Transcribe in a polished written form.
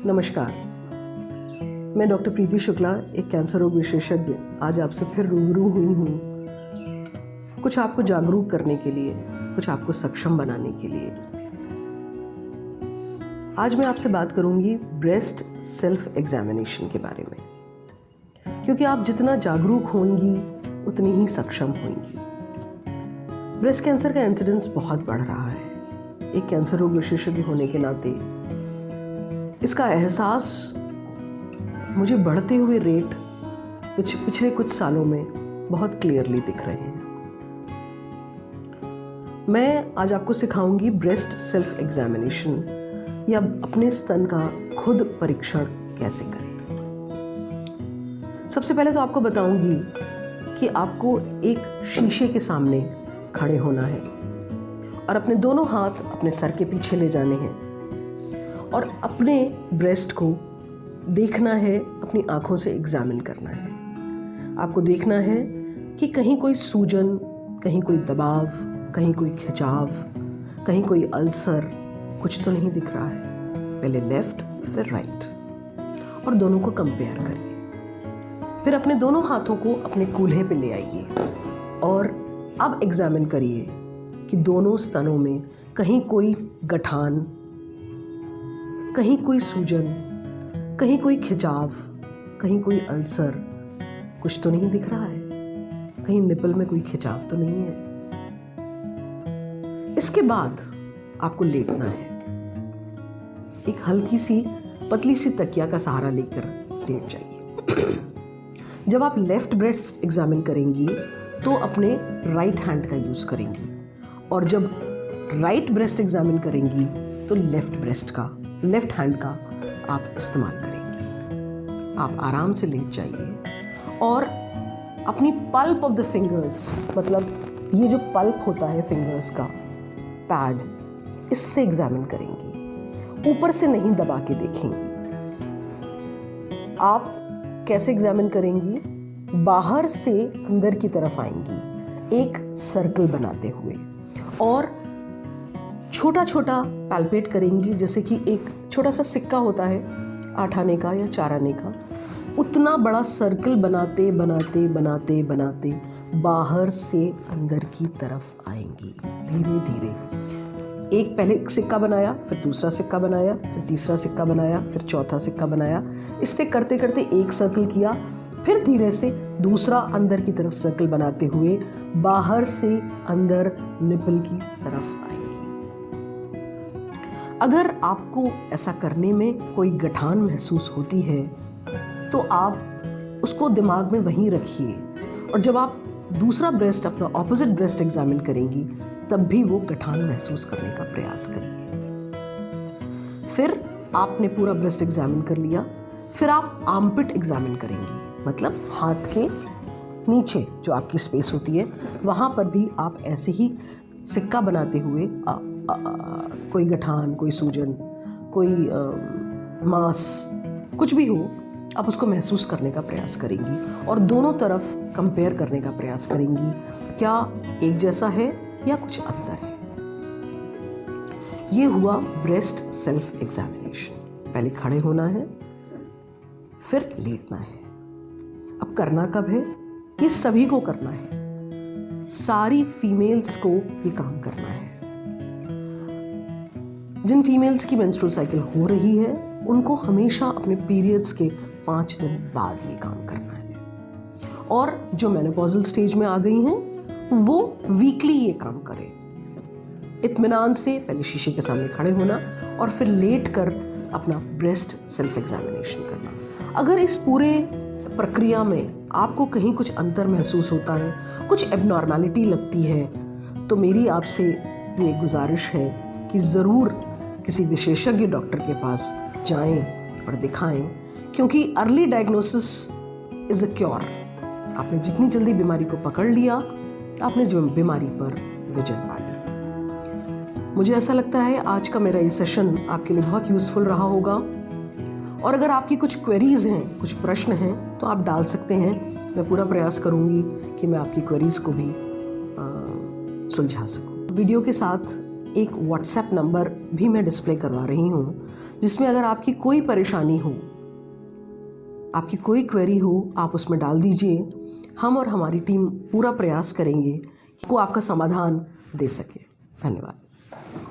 नमस्कार, मैं डॉक्टर प्रीति शुक्ला, एक कैंसर रोग विशेषज्ञ, आज आपसे फिर रूबरू हुई हूँ कुछ आपको जागरूक करने के लिए, कुछ आपको सक्षम बनाने के लिए। आज मैं आपसे बात करूँगी ब्रेस्ट सेल्फ एग्जामिनेशन के बारे में, क्योंकि आप जितना जागरूक होंगी उतनी ही सक्षम होंगी। ब्रेस्ट कैंसर का इंसिडेंस बहुत बढ़ रहा है। एक कैंसर रोग विशेषज्ञ होने के नाते इसका एहसास मुझे बढ़ते हुए रेट पिछले कुछ सालों में बहुत क्लियरली दिख रहे हैं। मैं आज आपको सिखाऊंगी ब्रेस्ट सेल्फ एग्जामिनेशन या अपने स्तन का खुद परीक्षण कैसे करें। सबसे पहले तो आपको बताऊंगी कि आपको एक शीशे के सामने खड़े होना है और अपने दोनों हाथ अपने सर के पीछे ले जाने हैं और अपने ब्रेस्ट को देखना है, अपनी आंखों से एग्जामिन करना है। आपको देखना है कि कहीं कोई सूजन, कहीं कोई दबाव, कहीं कोई खिंचाव, कहीं कोई अल्सर, कुछ तो नहीं दिख रहा है। पहले लेफ्ट फिर राइट और दोनों को कंपेयर करिए। फिर अपने दोनों हाथों को अपने कूल्हे पे ले आइए और अब एग्जामिन करिए कि दोनों स्तनों में कहीं कोई गठान, कहीं कोई सूजन, कहीं कोई खिंचाव, कहीं कोई अल्सर, कुछ तो नहीं दिख रहा है। कहीं निपल में कोई खिंचाव तो नहीं है। इसके बाद आपको लेटना है। एक हल्की सी पतली सी तकिया का सहारा लेकर लेट जाइए। जब आप लेफ्ट ब्रेस्ट एग्जामिन करेंगी तो अपने राइट हैंड का यूज करेंगी और जब राइट ब्रेस्ट एग्जामिन करेंगी तो लेफ्ट हैंड का आप इस्तेमाल करेंगी। आप आराम से लेट जाइए और अपनी पल्प ऑफ द फिंगर्स, मतलब ये जो पल्प होता है फिंगर्स का पैड, इससे एग्जामिन करेंगी। ऊपर से नहीं दबा के देखेंगी। आप कैसे एग्जामिन करेंगी? बाहर से अंदर की तरफ आएंगी एक सर्कल बनाते हुए और छोटा छोटा पैल्पेट करेंगी, जैसे कि एक छोटा सा सिक्का होता है 8 आने का या 4 आने का। उतना बड़ा सर्कल बनाते बनाते बनाते बनाते बाहर से अंदर की तरफ आएंगी धीरे धीरे। पहले एक सिक्का बनाया, फिर दूसरा सिक्का बनाया, फिर तीसरा सिक्का बनाया, फिर चौथा सिक्का बनाया। इससे करते करते एक सर्कल किया, फिर धीरे से दूसरा अंदर की तरफ सर्कल बनाते हुए बाहर से अंदर निपल की तरफ आएंगी। अगर आपको ऐसा करने में कोई गठान महसूस होती है तो आप उसको दिमाग में वहीं रखिए और जब आप दूसरा ब्रेस्ट, अपना ऑपोजिट ब्रेस्ट एग्जामिन करेंगी तब भी वो गठान महसूस करने का प्रयास करिए। फिर आपने पूरा ब्रेस्ट एग्जामिन कर लिया, फिर आप आर्मपिट एग्जामिन करेंगी, मतलब हाथ के नीचे जो आपकी स्पेस होती है वहाँ पर भी आप ऐसे ही सिक्का बनाते हुए कोई गठान, कोई सूजन, कोई मांस, कुछ भी हो, आप उसको महसूस करने का प्रयास करेंगी और दोनों तरफ कंपेयर करने का प्रयास करेंगी। क्या एक जैसा है या कुछ अंतर है? ये हुआ ब्रेस्ट सेल्फ एग्जामिनेशन। पहले खड़े होना है, फिर लेटना है। अब करना कब है? ये सभी को करना है। सारी फीमेल्स को ये काम करना है। जिन फीमेल्स की मेंस्ट्रुअल साइकिल हो रही है उनको हमेशा अपने पीरियड्स के 5 दिन बाद ये काम करना है और जो मेनोपॉजल स्टेज में आ गई हैं वो वीकली ये काम करें। इत्मीनान से पहले शीशे के सामने खड़े होना और फिर लेट कर अपना ब्रेस्ट सेल्फ एग्जामिनेशन करना। अगर इस पूरे प्रक्रिया में आपको कहीं कुछ अंतर महसूस होता है, कुछ एबनॉर्मैलिटी लगती है, तो मेरी आपसे ये गुजारिश है कि ज़रूर किसी विशेषज्ञ डॉक्टर के पास जाएं और दिखाएं, क्योंकि early diagnosis is a cure. आपने जितनी जल्दी बीमारी को पकड़ लिया, आपने जो बीमारी पर विजय पा ली। मुझे ऐसा लगता है आज का मेरा ये सेशन आपके लिए बहुत यूज़फुल रहा होगा और अगर आपकी कुछ क्वेरीज़ हैं, कुछ प्रश्न हैं तो आप डाल सकते हैं। मैं पूरा प्रयास करूँगी कि मैं आपकी क्वेरीज़ को भी सुलझा सकूँ। वीडियो के साथ एक व्हाट्सएप नंबर भी मैं डिस्प्ले करवा रही हूँ, जिसमें अगर आपकी कोई परेशानी हो, आपकी कोई क्वेरी हो, आप उसमें डाल दीजिए। हम और हमारी टीम पूरा प्रयास करेंगे कि वो आपका समाधान दे सके। धन्यवाद।